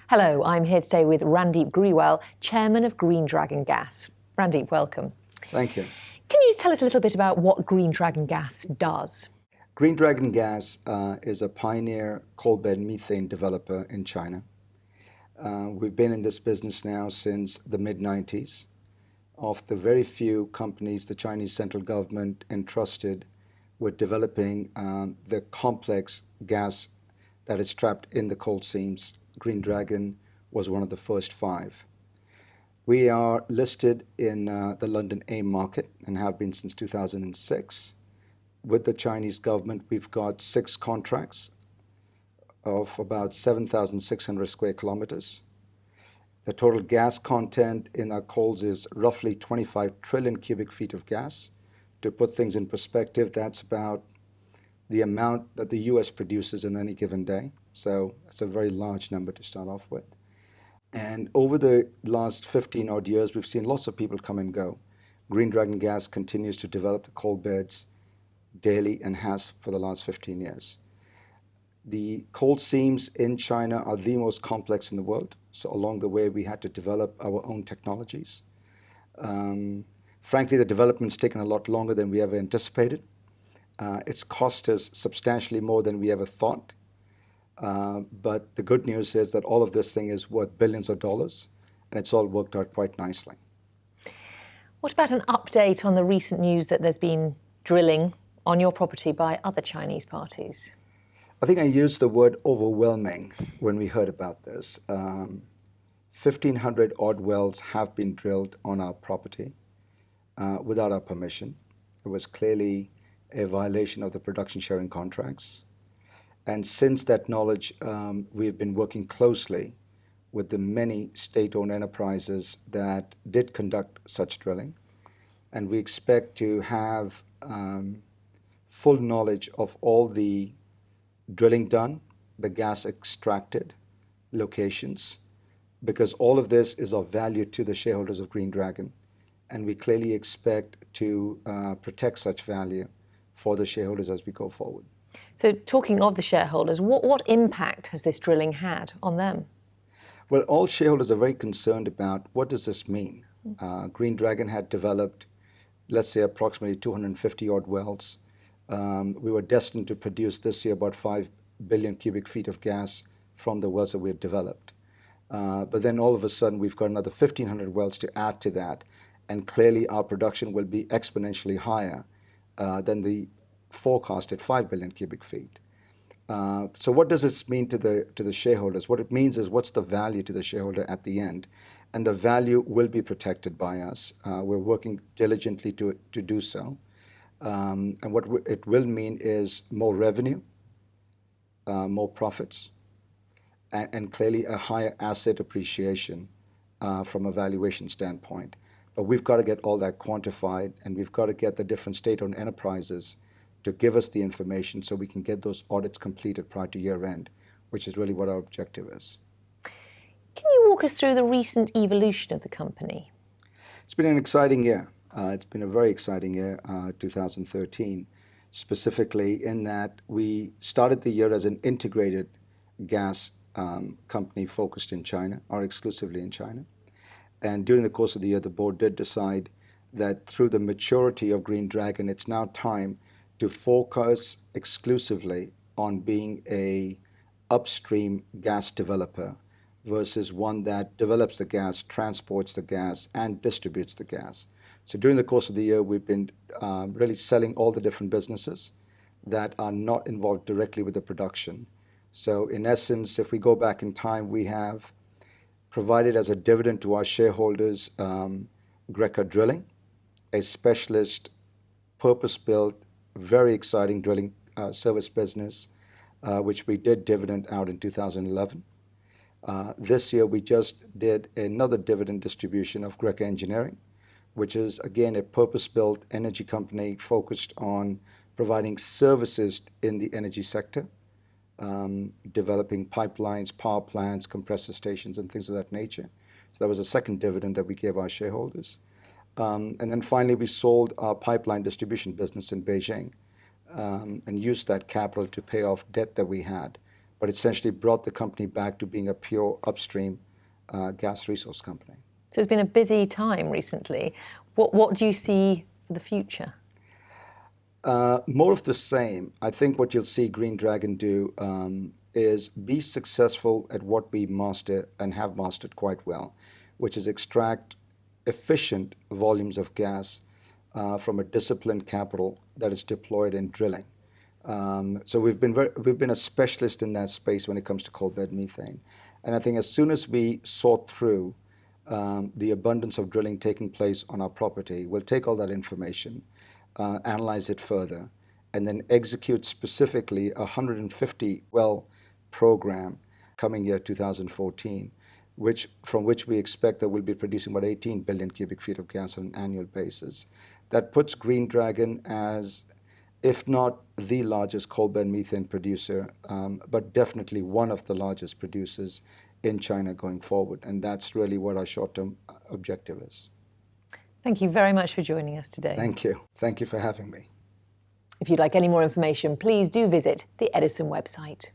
Hello, I'm here today with Randeep Grewal, Chairman of Green Dragon Gas. Randeep, welcome. Thank you. Can you just tell us a little bit about what Green Dragon Gas does? Green Dragon Gas is a pioneer coal bed methane developer in China. We've been in this business now since the mid-90s. Of the very few companies the Chinese central government entrusted with developing the complex gas that is trapped in the coal seams, Green Dragon was one of the first 5. We are listed in the London AIM market and have been since 2006. With the Chinese government, we've got 6 contracts of about 7,600 square kilometers. The total gas content in our coals is roughly 25 trillion cubic feet of gas. To put things in perspective, that's about the amount that the US produces in any given day. So it's a very large number to start off with. And over the last 15 odd years, we've seen lots of people come and go. Green Dragon Gas continues to develop the coal beds daily and has for the last 15 years. The coal seams in China are the most complex in the world. So along the way, we had to develop our own technologies. Frankly, the development's taken a lot longer than we ever anticipated. It's cost us substantially more than we ever thought. But the good news is that all of this thing is worth billions of dollars, and it's all worked out quite nicely. What about an update on the recent news that there's been drilling on your property by other Chinese parties? I think I used the word overwhelming when we heard about this. 1,500 odd wells have been drilled on our property without our permission. It was clearly a violation of the production sharing contracts. And since that knowledge, we've been working closely with the many state-owned enterprises that did conduct such drilling. And we expect to have full knowledge of all the drilling done, the gas extracted, locations, because all of this is of value to the shareholders of Green Dragon. And we clearly expect to protect such value for the shareholders as we go forward. So talking of the shareholders, what impact has this drilling had on them? Well, all shareholders are very concerned about what does this mean. Green Dragon had developed, let's say, approximately 250 odd wells. We were destined to produce this year about 5 billion cubic feet of gas from the wells that we had developed. But then all of a sudden, we've got another 1,500 wells to add to that. And clearly, our production will be exponentially higher than the forecasted 5 billion cubic feet. So what does this mean to the shareholders? What it means is what's the value to the shareholder at the end? And the value will be protected by us. We're working diligently to do so. And what it will mean is more revenue, more profits, and clearly a higher asset appreciation from a valuation standpoint. But we've got to get all that quantified, and we've got to get the different state-owned enterprises to give us the information so we can get those audits completed prior to year end, which is really what our objective is. Can you walk us through the recent evolution of the company? It's been an exciting year. It's been a very exciting year, 2013, specifically in that we started the year as an integrated gas company focused in China, or exclusively in China. And during the course of the year, the board did decide that through the maturity of Green Dragon, it's now time to focus exclusively on being a upstream gas developer versus one that develops the gas, transports the gas, and distributes the gas. So during the course of the year, we've been really selling all the different businesses that are not involved directly with the production. So in essence, if we go back in time, we have provided as a dividend to our shareholders Greca Drilling, a specialist, purpose-built, very exciting drilling service business, which we did dividend out in 2011. This year, we just did another dividend distribution of Greca Engineering, which is, again, a purpose-built energy company focused on providing services in the energy sector, developing pipelines, power plants, compressor stations, and things of that nature. So that was a second dividend that we gave our shareholders. And then finally, we sold our pipeline distribution business in Beijing and used that capital to pay off debt that we had but essentially brought the company back to being a pure upstream gas resource company. So it's been a busy time recently. What do you see for the future? More of the same. I think what you'll see Green Dragon do is be successful at what we master and have mastered quite well, which is extract efficient volumes of gas from a disciplined capital that is deployed in drilling. So we've been a specialist in that space when it comes to coal bed methane. And I think as soon as we sort through the abundance of drilling taking place on our property, we'll take all that information, analyze it further, and then execute specifically a 150 well program coming year 2014, from which we expect that we'll be producing about 18 billion cubic feet of gas on an annual basis. That puts Green Dragon as, if not the largest coal bed methane producer, but definitely one of the largest producers in China going forward. And that's really what our short-term objective is. Thank you very much for joining us today. Thank you. Thank you for having me. If you'd like any more information, please do visit the Edison website.